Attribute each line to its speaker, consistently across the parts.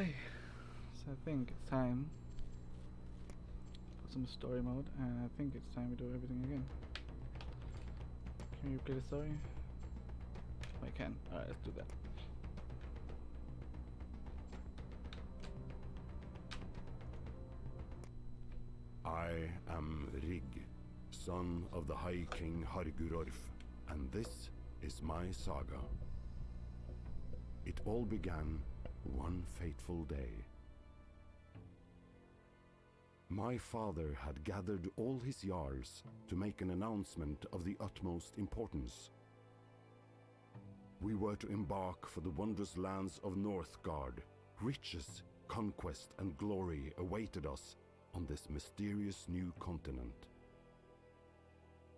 Speaker 1: Okay, so I think it's time for some story mode, and I think it's time we do everything again. Can you play the story? I can. Alright, let's do that.
Speaker 2: I am Rig, son of the High King Hargurorf, and this is my saga. It all began one fateful day. My father had gathered all his jarls to make an announcement of the utmost importance. We were to embark for the wondrous lands of Northgard. Riches, conquest, and glory awaited us on this mysterious new continent.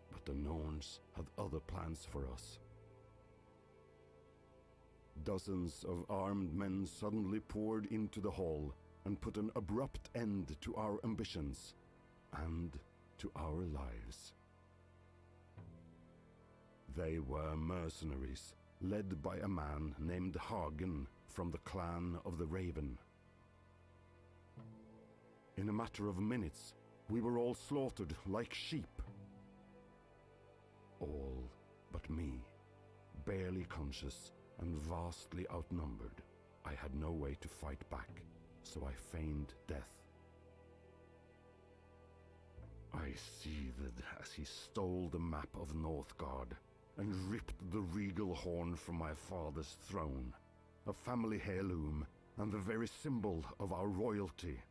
Speaker 2: But the Norns had other plans for us. Dozens of armed men suddenly poured into the hall and put an abrupt end to our ambitions and to our lives. They were mercenaries, led by a man named Hagen from the clan of the Raven. In a matter of minutes, we were all slaughtered like sheep. All but me, barely conscious and vastly outnumbered. I had no way to fight back, so I feigned death. I seethed as he stole the map of Northgard and ripped the regal horn from my father's throne, a family heirloom and the very symbol of our royalty.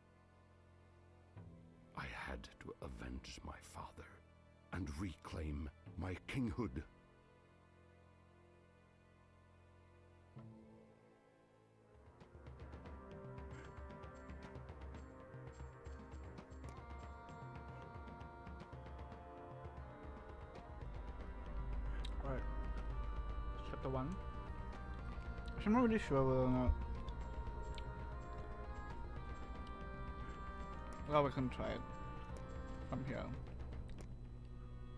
Speaker 2: I had to avenge my father and reclaim my kinghood.
Speaker 1: Alright. Chapter 1. I'm not really sure whether or not. Well, we can try it from here.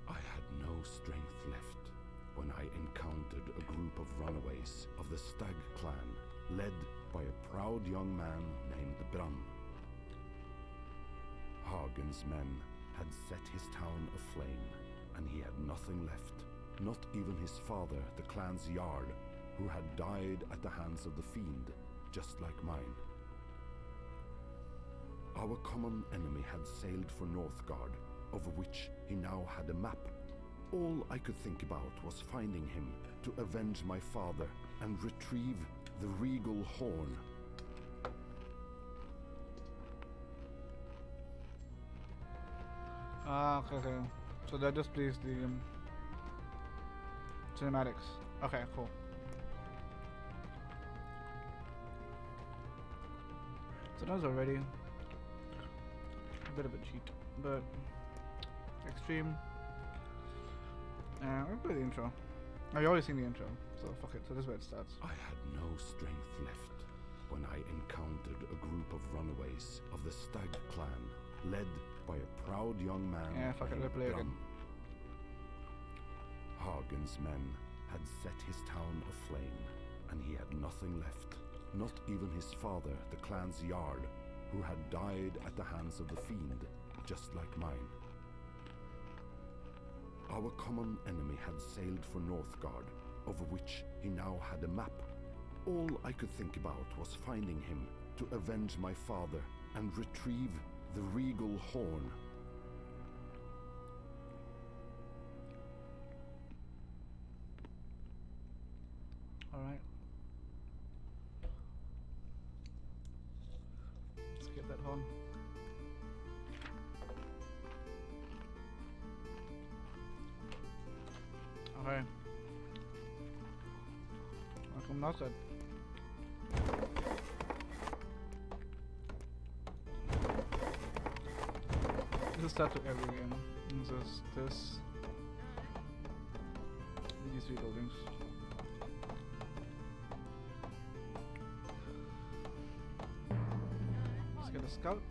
Speaker 2: I had no strength left when I encountered a group of runaways of the Stag clan, led by a proud young man named Bran. Hagen's men had set his town aflame, and he had nothing left, not even his father, the clan's jarl, who had died at the hands of the fiend, just like mine. Our common enemy had sailed for Northgard, of which he now had a map. All I could think about was finding him to avenge my father and retrieve the regal horn.
Speaker 1: Ah, okay. So that displays the cinematics. Okay, cool. So that was already a bit of a cheat, but extreme. I'll play the intro. Oh, you always seen the intro, so fuck it. So this is where it starts.
Speaker 2: I had no strength left when I encountered a group of runaways of the Stag clan, led by a proud young man
Speaker 1: Yeah, fuck it,
Speaker 2: named
Speaker 1: let's play
Speaker 2: Bran.
Speaker 1: again.
Speaker 2: Hagen's men had set his town aflame, and he had nothing left, not even his father, the clan's jarl, who had died at the hands of the fiend, just like mine. Our common enemy had sailed for Northgard, of which he now had a map. All I could think about was finding him to avenge my father and retrieve the regal horn.
Speaker 1: Alright. Let's get that horn. Okay. Welcome, Northgard. This is start to every game. This, these three buildings. Let's get a scout.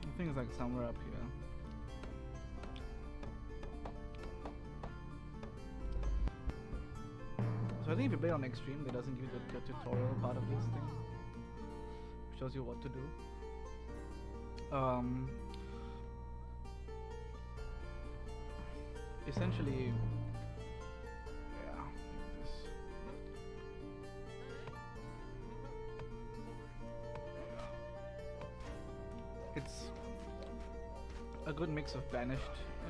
Speaker 1: I think it's like somewhere up here. So I think if you play on extreme, it doesn't give you the tutorial part of this thing, which shows you what to do. Essentially, yeah, this. It's a good mix of Banished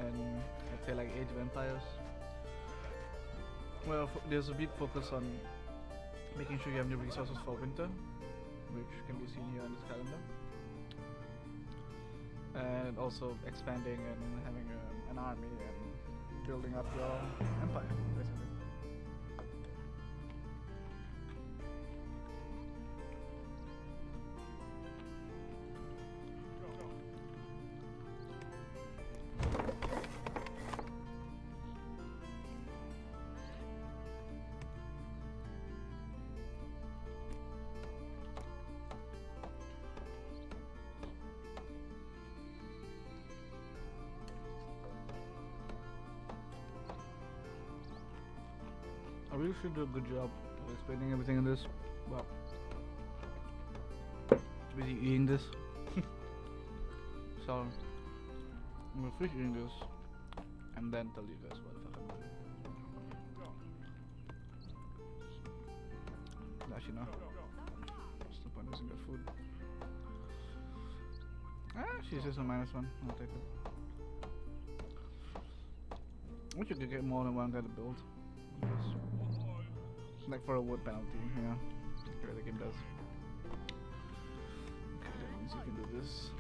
Speaker 1: and I'd say like Age of Empires. Well, there's a big focus on making sure you have the resources for winter, which can be seen here on this calendar, and also expanding and having an army and building up your empire, basically. I really should do a good job of explaining everything in this, but I'm busy eating this. So I'm gonna finish eating this and then tell you guys what the fuck I'm doing. Actually no. What's the point of using that food? She's just a -1. I'll take it. I wish you could get more than one guy to build. Like for a wood penalty, yeah. Okay, the game does. Okay, that means you can do this.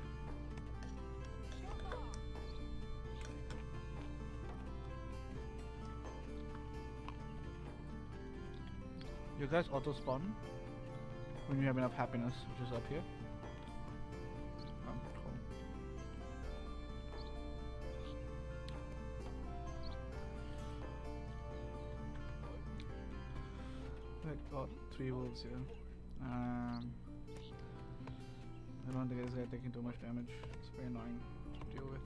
Speaker 1: You guys auto spawn when you have enough happiness, which is up here. Cool. I've got 3 wolves here. I don't think this guy taking too much damage. It's very annoying to deal with.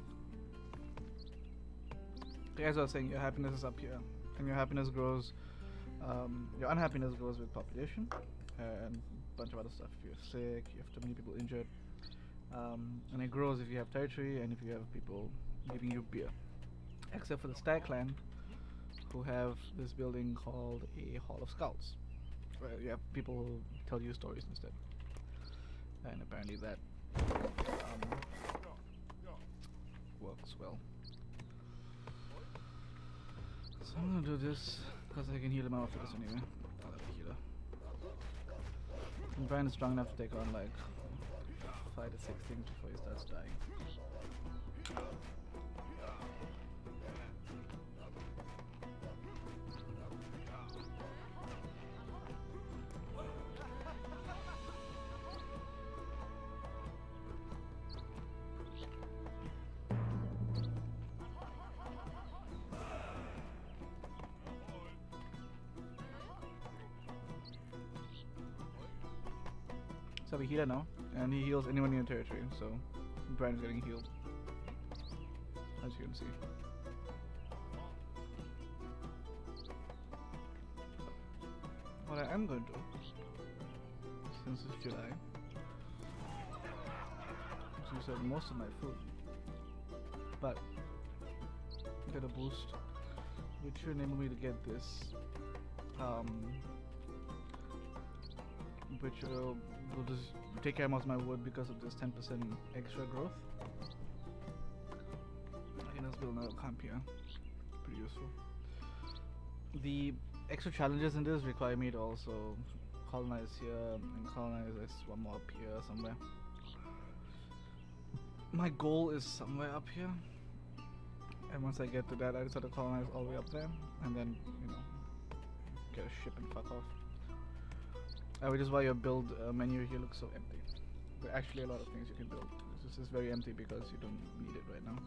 Speaker 1: Okay, as I was saying, your happiness is up here, and your happiness grows. Your unhappiness grows with population and a bunch of other stuff. If you're sick, you have too many people injured, and it grows if you have territory and if you have people giving you beer. Except for the Stag Clan, who have this building called a Hall of Skulls, where you have people who tell you stories instead. And apparently that works well. So I'm gonna do this because I can heal him out after this anyway. I'll have a healer. And Brian is strong enough to take on like 5 to 6 things before he starts dying. So I have a healer now, and he heals anyone in your territory, so Brian is getting healed, as you can see. What I am going to do, since it's July, is use up most of my food, but get a boost, which should enable me to get this, which will just take care of most of my wood because of this 10% extra growth. I can just build another camp here. Pretty useful. The extra challenges in this require me to also colonize here and colonize this one more up here somewhere. My goal is somewhere up here, and once I get to that, I just have to colonize all the way up there, and then, you know, get a ship and fuck off. Which is why your build menu here looks so empty. There are actually a lot of things you can build. This is very empty because you don't need it right now.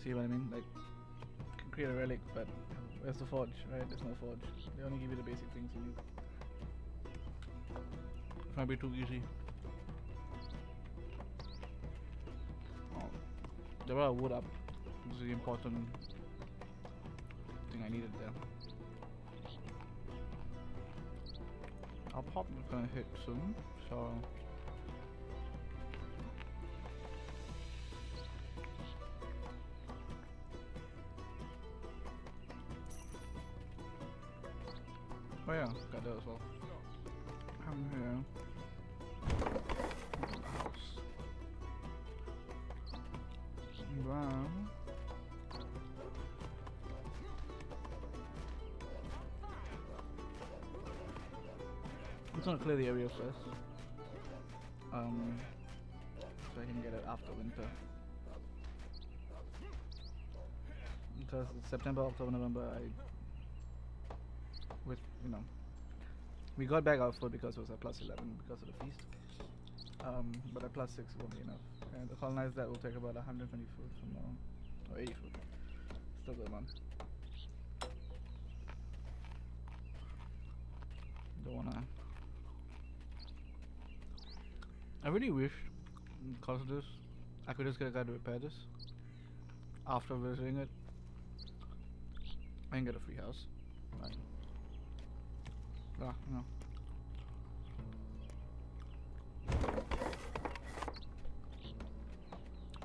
Speaker 1: See what I mean? Like, you can create a relic, but where's the forge, right? There's no forge. They only give you the basic things you need. It might be too easy. Oh, there are wood up. This is the important thing I needed there. Our pop is gonna hit soon, so oh yeah, got that as well. I'm here. The house. Wow. I'm gonna clear the area first. So I can get it after winter. Because it's September, October, November, we got back our food because it was at plus 11 because of the feast. But at plus 6 won't be enough. And to colonize that will take about 120 food from now, or 80 food. Still going on. Don't wanna. I really wish, because of this, I could just get a guy to repair this after visiting it. I can get a free house. Right. No.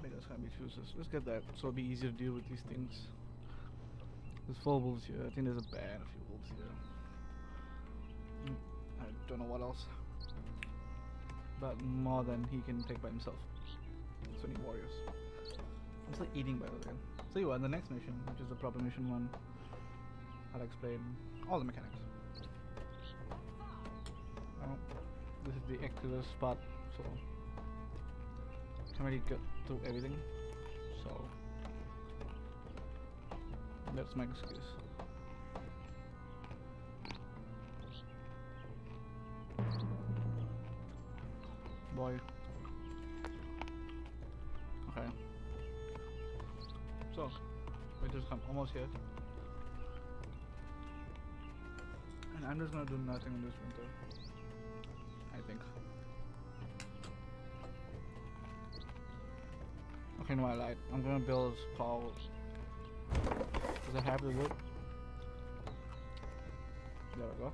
Speaker 1: Maybe that's gonna be useless. Let's get that so it'll be easier to deal with these things. There's 4 wolves here. I think there's a bear and a few wolves here. I don't know what else. But more than he can take by himself. So we need warriors. I'm still eating by the way. So you are in the next mission, which is the proper mission 1. I'll explain all the mechanics. Well, this is the Exodus spot, so can't really get through everything. So that's my excuse. Boy. Okay. So, winter's come almost here. And I'm just gonna do nothing in this winter. I think. Okay, no, I lied. I'm gonna build called. Does it have the wood? There we go.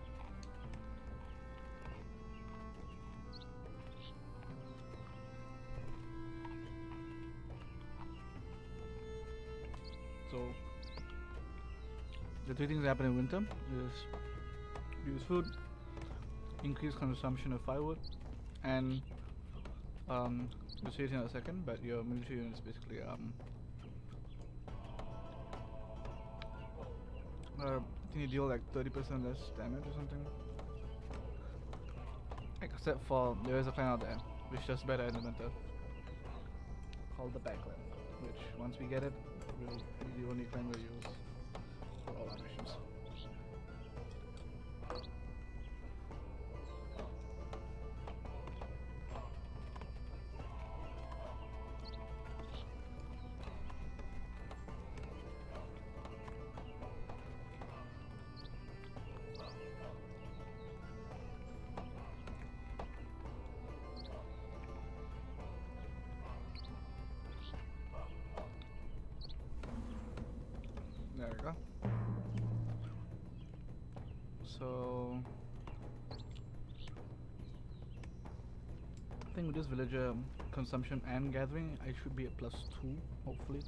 Speaker 1: So the 3 things that happen in winter is use food, increase consumption of firewood, and we'll see it in a second, but your military unit is basically can you deal like 30% less damage or something? Except for there is a clan out there which does better in the winter called the Backland, which once we get it will be the only clan we'll use for all our missions. There we go. So I think with this villager consumption and gathering, I should be at +2, hopefully,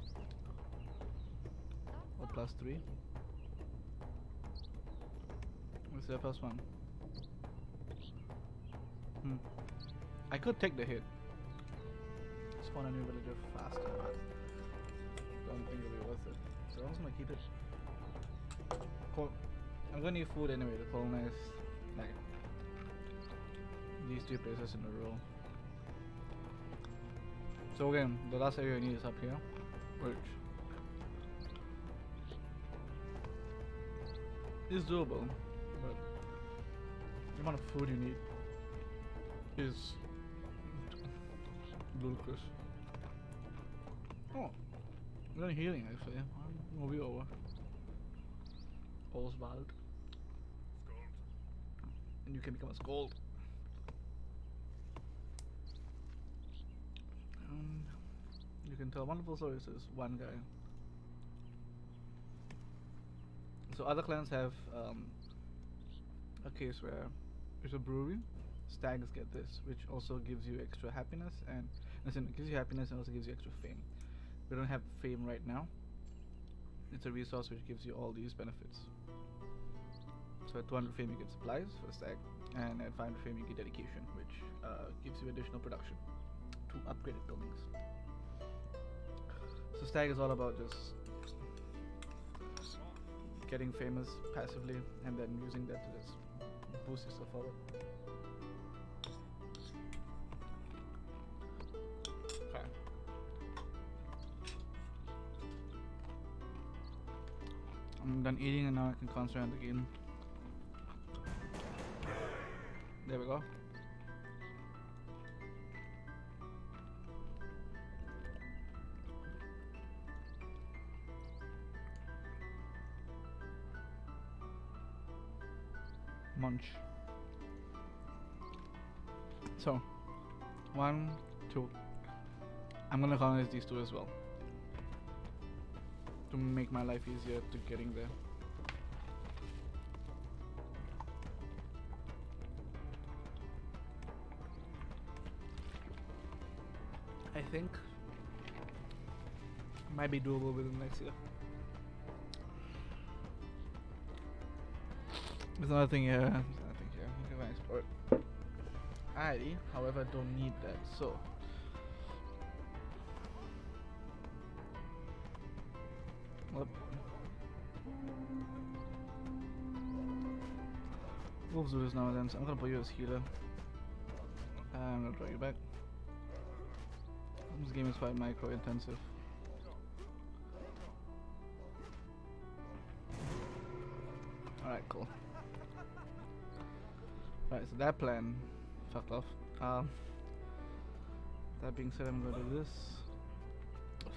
Speaker 1: or +3. What's the +1? I could take the hit. Spawn a new villager faster, but don't think it'll be worth it. So I'm just gonna keep it. I'm gonna need food anyway to colonize like these 2 places in a row. So again, the last area I need is up here, which is doable, but the amount of food you need is ludicrous. Oh, we're healing actually. We'll be over. Oswald. And you can become a scold. You can tell wonderful stories to this one guy. So other clans have a case where is a brewery. Stags get this, which also gives you extra happiness, and listen, it gives you happiness and also gives you extra fame. We don't have fame right now. It's a resource which gives you all these benefits. So at 200 fame you get supplies for stag, and at 500 fame you get dedication, which gives you additional production to upgraded buildings. So stag is all about just getting famous passively and then using that to just boost yourself forward. Okay. I'm done eating and now I can concentrate on the game. There we go. Munch. So, 1, 2. I'm gonna colonize these two as well to make my life easier to getting there. I think might be doable within next year. There's another thing here. There's another thing here. I'm gonna explore it. I, however, don't need that. So wolves do this now and then, so I'm gonna put you as healer. I'm gonna draw you back. This game is quite micro intensive. Alright, cool. Alright, so that plan fucked off. That being said, I'm gonna do this.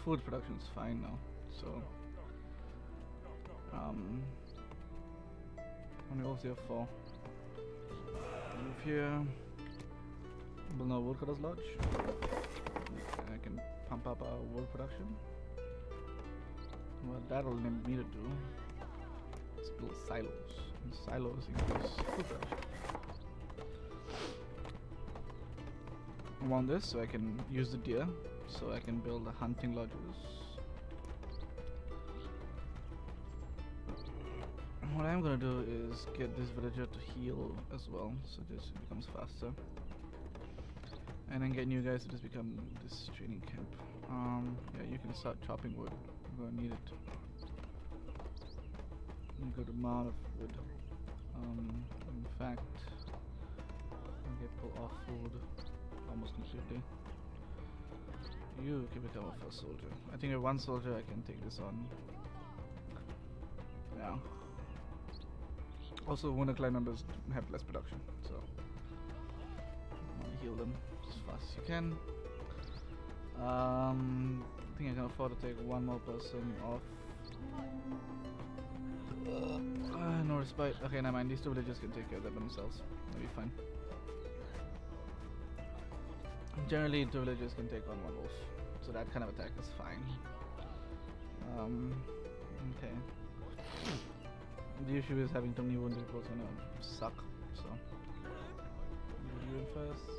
Speaker 1: Food production is fine now, so how many wolves do you have? 4. Move here. Build no woodcutter's lodge. And I can pump up our wool production. What that'll need me to do is build silos. And silos increase food production. I want this so I can use the deer, so I can build the hunting lodges. What I'm gonna do is get this villager to heal as well, so this becomes faster. And then get you guys to just become this training camp. Yeah, you can start chopping wood. I'm gonna need it. A good amount of wood. In fact, I'll get pull off food almost completely. You can become a first soldier. I think with 1 soldier I can take this on. Yeah. Also, wounded clan members have less production, so I want to heal them as fast as you can. I think I can afford to take 1 more person off. No respite. Okay, never mind. These 2 villagers can take care of them themselves. They'll be fine. Generally, 2 villagers can take on 1 wolf, so that kind of attack is fine. Okay. The issue is having too many wounded people is gonna suck, so you in first.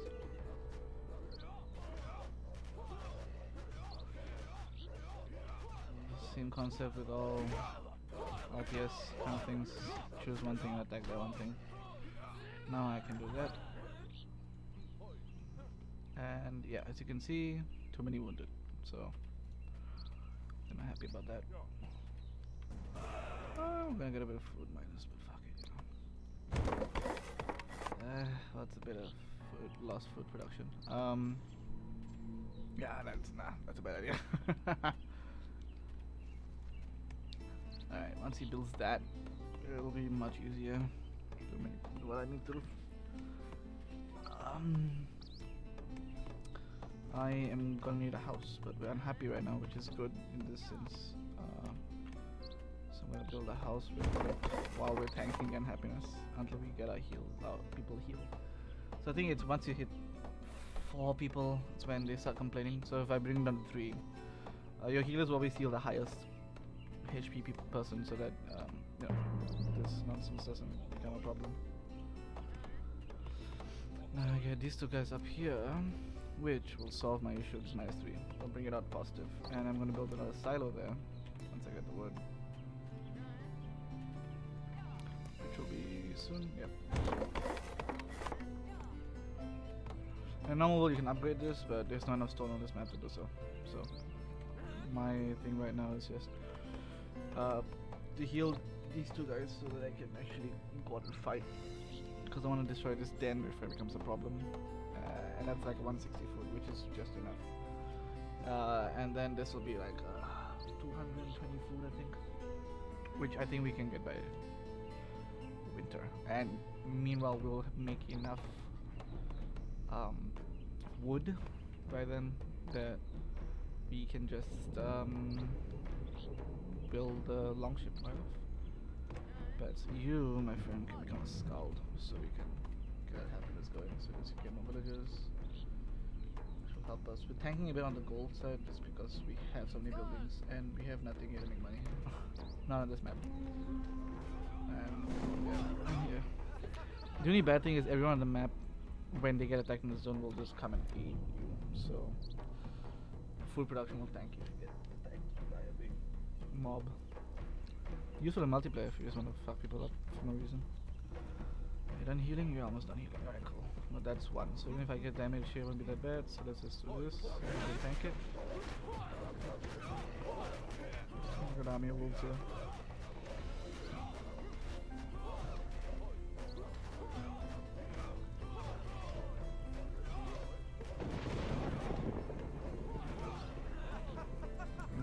Speaker 1: Same concept with all RPS kind of things. Choose one thing and attack that one thing. Now I can do that. And yeah, as you can see, too many wounded, so I'm not happy about that. I'm gonna get a bit of food minus, but fuck it. What's a bit of food, lost food production? Yeah, that's a bad idea. Alright, once he builds that, it'll be much easier to do what I need to do. I am gonna need a house, but we're unhappy right now, which is good in this sense. So I'm gonna build a house real quick while we're tanking unhappiness until we get our people healed. So I think it's once you hit 4 people, it's when they start complaining. So if I bring them to 3, your healers will always heal the highest HP person, so that you know, this nonsense doesn't become a problem. Now I get these two guys up here, which will solve my issue with minus 3. I'll bring it out positive. And I'm gonna build another silo there once I get the wood. Which will be soon, yep. In normal world you can upgrade this, but there's not enough stone on this map to do so. So my thing right now is just to heal these two guys so that I can actually go out and fight. Because I want to destroy this den before it becomes a problem. And that's like 160 food, which is just enough. And then this will be like 220 food, I think. Which I think we can get by winter. And meanwhile we'll make enough wood by then that we can just build a longship right off. But you, my friend, can become a scout, so we can get happiness going. So as you get more villagers, which will help us. We're tanking a bit on the gold side just because we have so many buildings and we have nothing here to make money. Not on this map. And yeah. The only bad thing is everyone on the map, when they get attacked in the zone, will just come and aid you. So full production will tank if you get attacked by a big mob. Useful in multiplayer if you just want to fuck people up for no reason. You're done healing? You're almost done healing. Alright, cool. But that's one. So even if I get damage here, it won't be that bad. So let's just do this. And tank it. Good army of wolves here.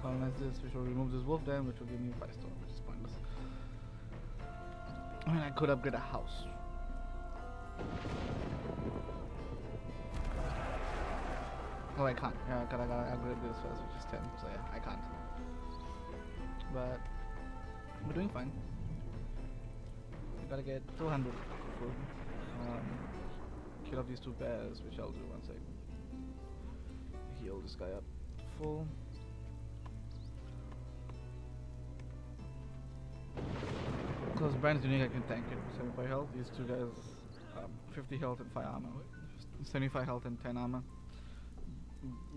Speaker 1: Colonize this, which will remove this wolf den, which will give me 5 stone, which is pointless. I mean, I could upgrade a house. Oh, I can't. Yeah, I gotta upgrade this first, which is 10. So yeah, I can't. But we're doing fine. We gotta get 200 food. Kill off these two bears, which I'll do once I heal this guy up to full. Because Brand's unique, I can tank it with 75 health. These two guys, 50 health and 5 armor. 75 health and 10 armor.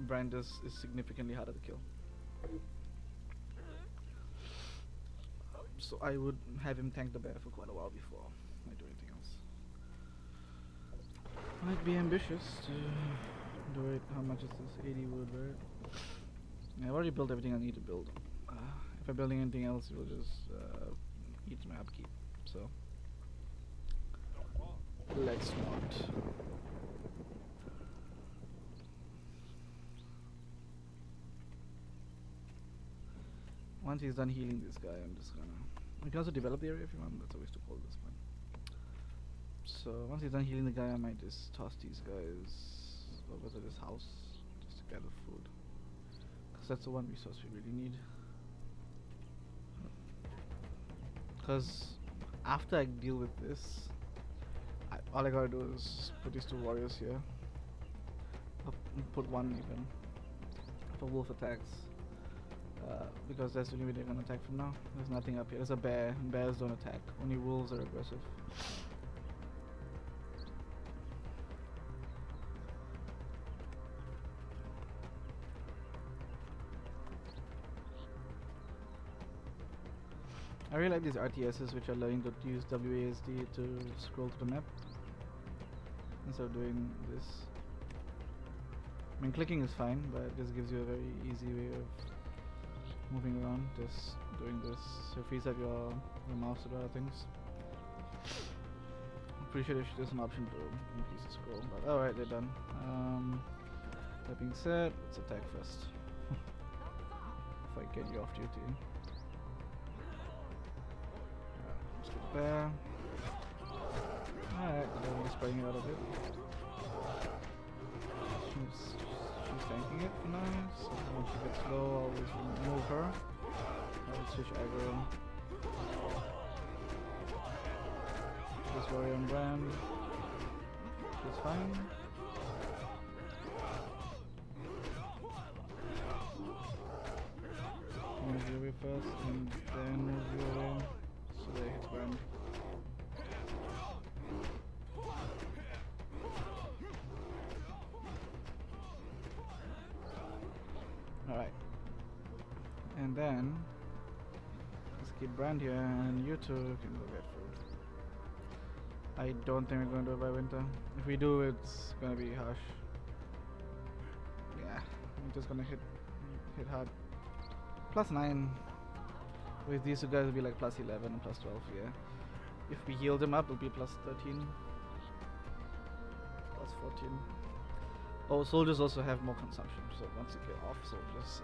Speaker 1: Brand is significantly harder to kill. So I would have him tank the bear for quite a while before I do anything else. Might be ambitious to do it. How much is this? 80 wood, right? Yeah, I've already built everything I need to build. If I'm building anything else, it will just eat my upkeep. So let's not. Once he's done healing this guy, I'm just gonna. We can also develop the area if you want. That's always too cold at this point. So once he's done healing the guy, I might just toss these guys over to this house just to gather food. Because that's the one resource we really need. Because after I deal with this, all I gotta do is put these two warriors here. I'll put one even for wolf attacks. Because that's the only way they're gonna attack from now. There's nothing up here. There's a bear. Bears don't attack. Only wolves are aggressive. I really like these RTSs which are learning to use WASD to scroll to the map instead of doing this. I mean, clicking is fine, but this gives you a very easy way of moving around, just doing this. So it frees up your mouse to do other things. I'm pretty sure there's an option to increase the scroll, but alright, they're done. That being said, let's attack first. If I get you off duty. Let's get there. Alright, we're spreading it out a bit. She's tanking it for now, so when she gets low, I'll always remove her. I'll switch aggro. This warrior on brand. She's fine. Move you away first, and then move you away so they hit brand. Alright. And then let's keep Brand here, and you two can go get food. I don't think we're going to do it by winter. If we do, it's gonna be harsh. Yeah, I'm just gonna hit hard. +9. With these two guys, it'll be like +11 and +12. Yeah. If we heal them up, it'll be +13, +14. Oh, soldiers also have more consumption, so once you get off soldiers,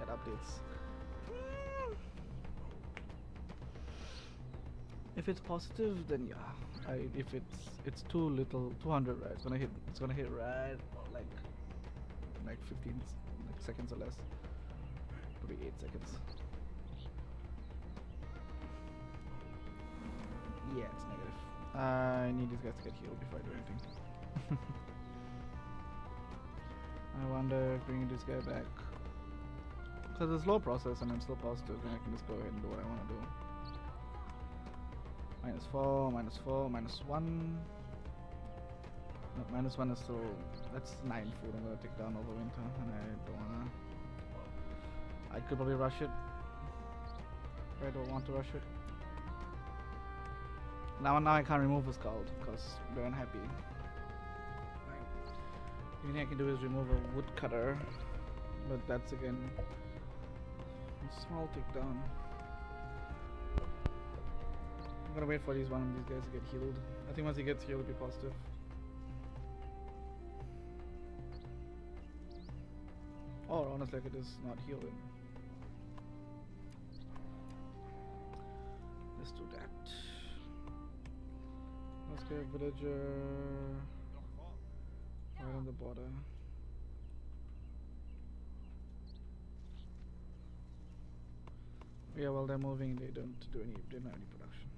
Speaker 1: that updates. If it's positive, then yeah. If it's too little, 200, right? It's gonna hit right like 15 seconds or less. Probably 8 seconds. Yeah, it's negative. I need these guys to get healed before I do anything. I wonder if bringing this guy back, because it's a slow process and I'm still positive, then I can just go ahead and do what I want to do. -4, -4, -1. No, -1 is still, that's 9 food I'm gonna take down over winter, and I don't wanna. I could probably rush it, but I don't want to rush it. Now I can't remove the scald because they're unhappy. The only thing I can do is remove a woodcutter, but that's again a small takedown. I'm gonna wait for one of these guys to get healed. I think once he gets healed, it'll be positive. Or honestly, I could just not heal him. Let's do that. Let's get a villager right on the border. Yeah, while they're moving, they don't have any production.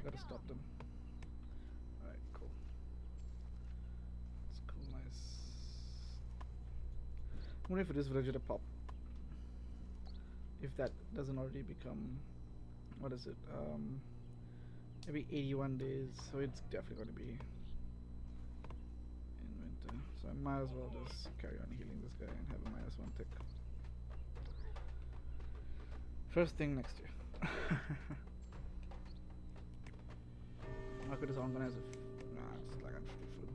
Speaker 1: Gotta stop them. Alright, cool. Let's colonize. I'm waiting for this villager to pop. If that doesn't already become, what is it? Maybe 81 days, so it's definitely going to be in winter. So I might as well just carry on healing this guy and have a -1 tick. First thing next year. I could just organize it. Nah, it's like I'm free food.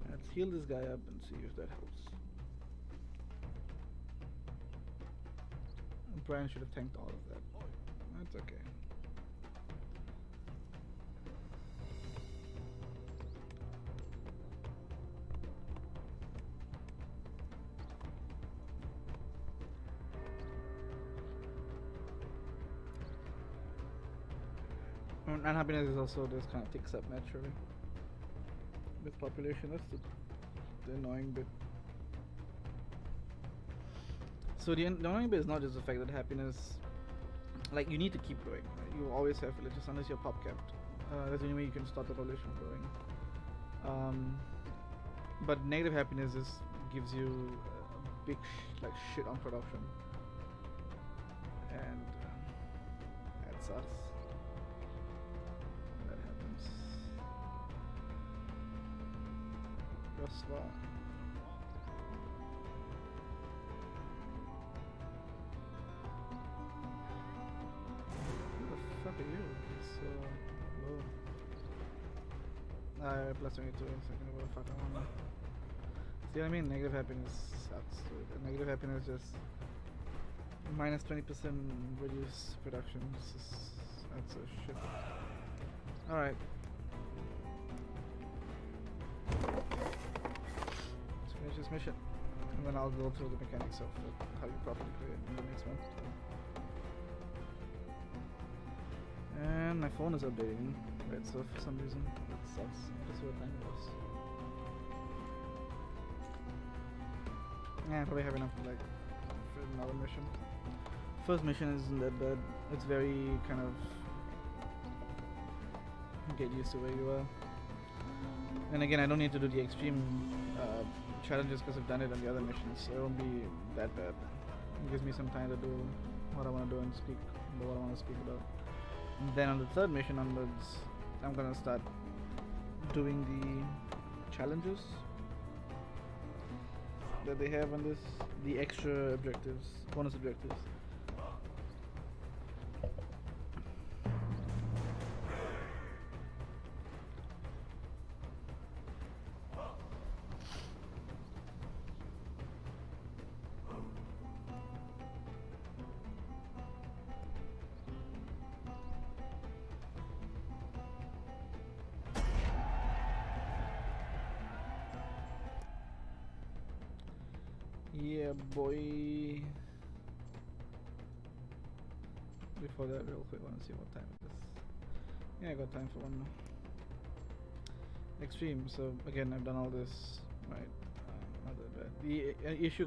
Speaker 1: Let's heal this guy up and see if that helps. Brian should have tanked all of that. That's okay. Unhappiness is also just kind of ticks up naturally with population. That's the annoying bit. So the annoying bit is not just the fact that happiness, like, you need to keep growing. Right? You always have villages unless you're pop capped. That's the only way you can stop the population growing. But negative happiness gives you a big shit on production, and that sucks. What the fuck are you? It's so low. Plus 22 seconds, what the fuck I want. See what I mean? Negative happiness sucks, dude. Negative happiness just -20% reduce production. That's a shit. Alright. Finish this mission, and then I'll go through the mechanics of how you properly play it in the next one. And my phone is updating, right? So for some reason that sucks. Just what time it was. Yeah, I probably have enough to for another mission. First mission isn't that bad. It's very kind of get used to where you are. And again, I don't need to do the extreme challenges because I've done it on the other missions, so it won't be that bad. It gives me some time to do what I want to do and speak about what I want to speak about. And then on the third mission onwards, I'm gonna start doing the challenges. that they have on this, the extra objectives, bonus objectives. Yeah, boy. Before that, real quick, I want to see what time it is. Yeah, I got time for one more. Extreme. So again, I've done all this, right? Not that bad. The issue